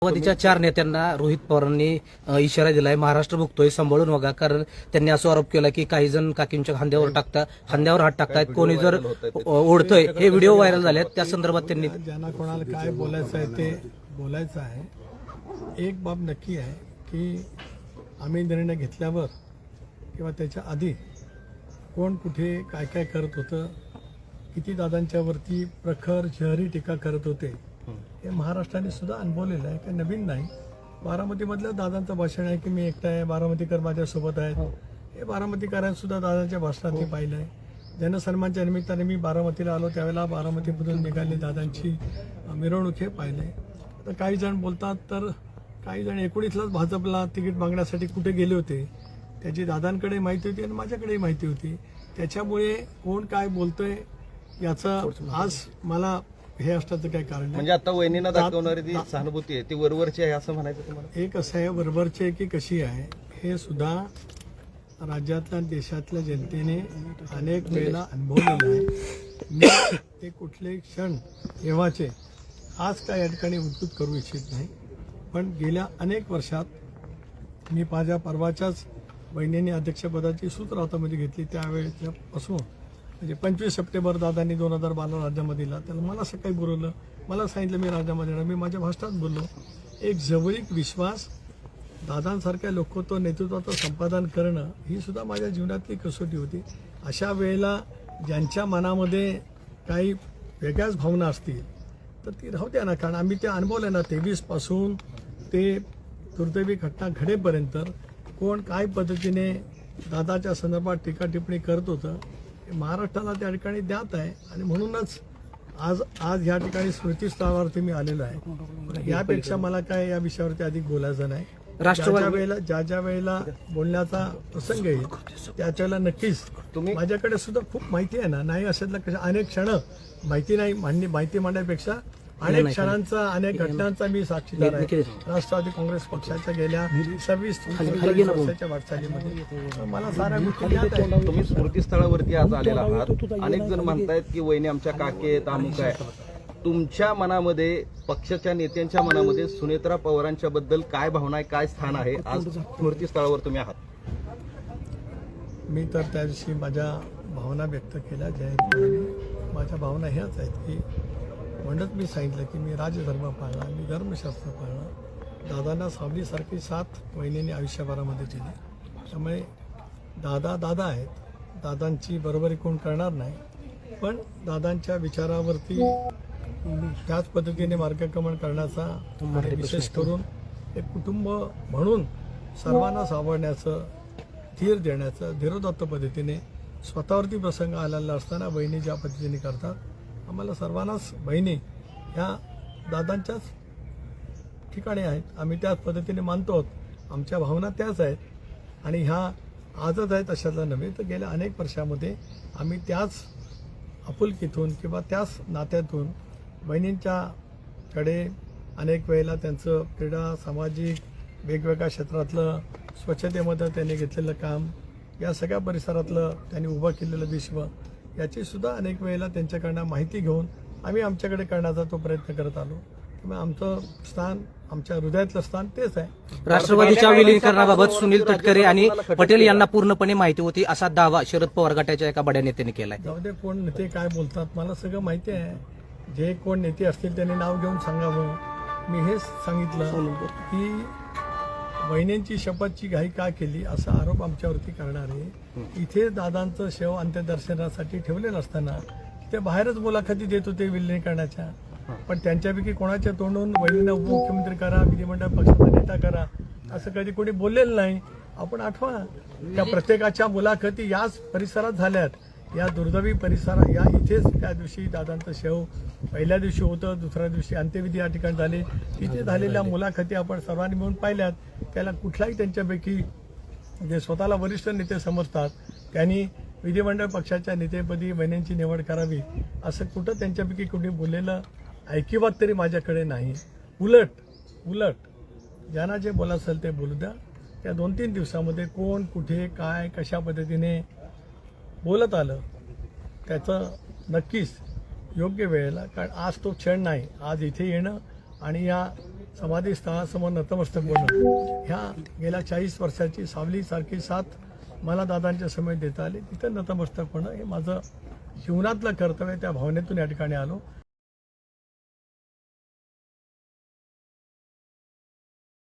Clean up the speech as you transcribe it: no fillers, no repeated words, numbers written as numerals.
राष्ट्रवादीच्या 4 नेत्यांना रोहित पवारांनी इशारा दिलाय, महाराष्ट्र बघतोय सांभाळून बघा. कारण त्यांनी असा आरोप केला की काही जण काकींच्या खांद्यावर हात टाकतायत, कोणी जर ओढतोय. हे व्हिडिओ व्हायरल झाले, त्या संदर्भात त्यांनी ज्यांना कोणाला काय बोलायचं आहे ते बोलायचं आहे. एक बाब नक्की आहे की आम्ही निर्णय घेतल्यावर किंवा त्याच्या आधी कोण कुठे काय काय करत होतं, किती दादांच्यावरती प्रखर शहरी टीका करत होते, हे महाराष्ट्राने सुद्धा अनुभवलेलं आहे. काही नवीन नाही. बारामतीमधलं दादांचं भाषण आहे की मी एकटा आहे, बारामतीकर माझ्यासोबत आहेत. हे बारामतीकरांसुद्धा दादांच्या भाषणात मी पाहिलं आहे. जनसन्मानच्या निमित्ताने मी बारामतीला आलो त्यावेळेला बारामतीमधून निघाली दादांची मिरवणूक हे पाहिलं आहे. तर काही जण बोलतात, तर काही जण 19लाच भाजपला तिकीट मागण्यासाठी कुठे गेले होते त्याची दादांकडे माहिती होती आणि माझ्याकडेही माहिती होती. त्याच्यामुळे कोण काय बोलतोय याचं आज मला हे असण्याचं काही कारण नाही. म्हणजे आता वहिनींना दाखवणारी ती सहानुभूती आहे ती वरवरची आहे असं म्हणायचं तुम्हाला? एक असं आहे, वरवरची आहे की कशी आहे हे सुद्धा राज्यातल्या देशातल्या जनतेने अनेक वेळेला अनुभवलेलं आहे. मी ते कुठले क्षण केव्हाचे आज काय या ठिकाणी उद्धृत करू इच्छित नाही. पण गेल्या अनेक वर्षात मी माझ्या परवाच्याच बहिणींनी अध्यक्षपदाची सूत्र हातामध्ये घेतली त्यावेळेपासून म्हणजे 25 सप्टेंबर दादांनी 2012 राजीनामा दिला. त्याला मला सकाळी बोलवलं, मला सांगितलं मी राजीनामा देणार. मी माझ्या भाषणात बोललो, एक जवळीक विश्वास दादांसारख्या लोकत्व नेतृत्वाचं संपादन करणं ही सुद्धा माझ्या जीवनातली कसोटी होती. अशा वेळेला ज्यांच्या मनामध्ये काही वेगळ्याच भावना असतील तर ती राहू द्या ना. कारण आम्ही ते अनुभवलं ना. 23पासून ते दुर्दैवी घटना घडेपर्यंत कोण काय पद्धतीने दादाच्या संदर्भात टीका टिप्पणी करत होतं महाराष्ट्राला त्या ठिकाणी ज्ञात आहे. आणि म्हणूनच आज या ठिकाणी स्मृतीस्थळावरती मी आलेलो आहे. यापेक्षा मला काय या विषयावरती अधिक बोलायचं नाही. ज्या वेळेला बोलण्याचा प्रसंग येईल त्याच्या वेळेला नक्कीच माझ्याकडे सुद्धा खूप माहिती आहे ना. नाही असेल कशा अनेक क्षण माहिती नाही माहिती मांडण्यापेक्षा अनेक क्षणांचा अनेक घटनांचा मी साक्षीदार आहे. राष्ट्रवादी काँग्रेस पक्षाच्या गेल्या 26 वर्षाच्या वाटचालीमध्ये मला साऱ्या गोष्टी. तुम्ही स्मृतीस्थळावरती आज आलेला आहात. अनेक जण म्हणतायत की वहिनी आमच्या काकी आहेत, अमुक आहे. तुमच्या मनामध्ये, पक्षाच्या नेत्यांच्या मनामध्ये सुनेत्रा पवारांच्या बद्दल काय भावना आहे, काय स्थान आहे? आज स्मृतीस्थळावर तुम्ही आहात. मी तर त्या दिवशी माझ्या भावना व्यक्त केल्या. जाहीर माझ्या भावना ह्याच आहेत की म्हणत मी सांगितलं की मी राजधर्म पाळला, मी धर्मशास्त्र पाळलं. दादांना सावलीसारखी साथ वहिनीने आयुष्यभरामध्ये दिली. त्यामुळे दादा आहेत. दादांची बरोबरी कोण करणार नाही. पण दादांच्या विचारावरती त्याच पद्धतीने मार्गक्रमण करण्याचा आणि विशेष करून एक कुटुंब म्हणून सर्वांना सावरण्याचं, धीर देण्याचं, धीरोदात्त पद्धतीने स्वतःवरती प्रसंग आलेला असताना बहिणी ज्या पद्धतीने करतात, आम्हाला सर्वांनाच बहिणी ह्या दादांच्याच ठिकाणी आहेत. आम्ही त्याच पद्धतीने मानतो आहोत. आमच्या भावना त्याच आहेत आणि ह्या आजच आहेत अशातला नव्हे, तर गेल्या अनेक वर्षामध्ये आम्ही त्याच आपुलकीतून किंवा त्याच नात्यातून बहिणींच्याकडे अनेक वेळेला त्यांचं क्रीडा, सामाजिक, वेगवेगळ्या क्षेत्रातलं, स्वच्छतेमध्ये त्यांनी घेतलेलं काम, या सगळ्या परिसरातलं त्यांनी उभं केलेलं विश्व, याची सुद्धा अनेक वेळेला त्यांच्याकडनं माहिती घेऊन आम्ही आमच्याकडे करण्याचा तो प्रयत्न करत आलो. त्यामुळे आमचं स्थान, आमच्या हृदयातलं स्थान तेच आहे. राष्ट्रवादीच्या विलीनीकरणाबाबत सुनील तटकरे आणि पटेल यांना पूर्णपणे माहिती होती असा दावा शरद पवार गटाच्या एका बड्या नेत्याने केलाय. जाऊ दे, कोण नेते काय बोलतात मला सगळं माहिती आहे. जे कोण नेते असतील त्यांनी नाव घेऊन सांगावं. मी हेच सांगितलं की बहिणींची शपथची घाई का केली असा आरोप आमच्यावरती करणारे इथे दादांचं शव अंत्यदर्शनासाठी ठेवलेलं असताना ते बाहेरच मुलाखती देत होते विलीनीकरणाच्या. पण त्यांच्यापैकी कोणाच्या तोंडून बहिणींना उपमुख्यमंत्री करा, विधिमंडळ पक्षाचा नेता करा असं कधी कोणी बोललेलं नाही. आपण आठवा, त्या प्रत्येकाच्या मुलाखती याच परिसरात झाल्यात. या दुर्दैवी परिसरात या इथेच त्या दिवशी दादांचं शव पहिल्या दिवशी होतं, दुसऱ्या दिवशी अंत्यविधी या ठिकाणी झाले. तिथे झालेल्या मुलाखती आपण सर्वांनी मिळून पाहिल्यात. त्याला कुठलाही त्यांच्यापैकी जे स्वतःला वरिष्ठ नेते समजतात त्यांनी विधिमंडळ पक्षाच्या नेतेपदी बहिणींची निवड करावी असं कुठं त्यांच्यापैकी कुणी बोललेलं ऐकिवात तरी माझ्याकडे नाही. उलट ज्यांना जे बोलायचं असेल ते बोलू द्या. त्या 2-3 दिवसामध्ये कोण कुठे काय कशा पद्धतीने बोलत आलं त्याचं नक्कीच योग्य वेळेला, कारण आज तो क्षण नाही. आज इथे येणं आणि या समाधीस्थळासमोर नतमस्तक होणं, ह्या गेल्या 40 वर्षाची सावलीसारखी साथ मला दादांच्या समोर देता आली. तिथं नतमस्तक होणं हे माझं जीवनातलं कर्तव्य, त्या भावनेतून या ठिकाणी आलो.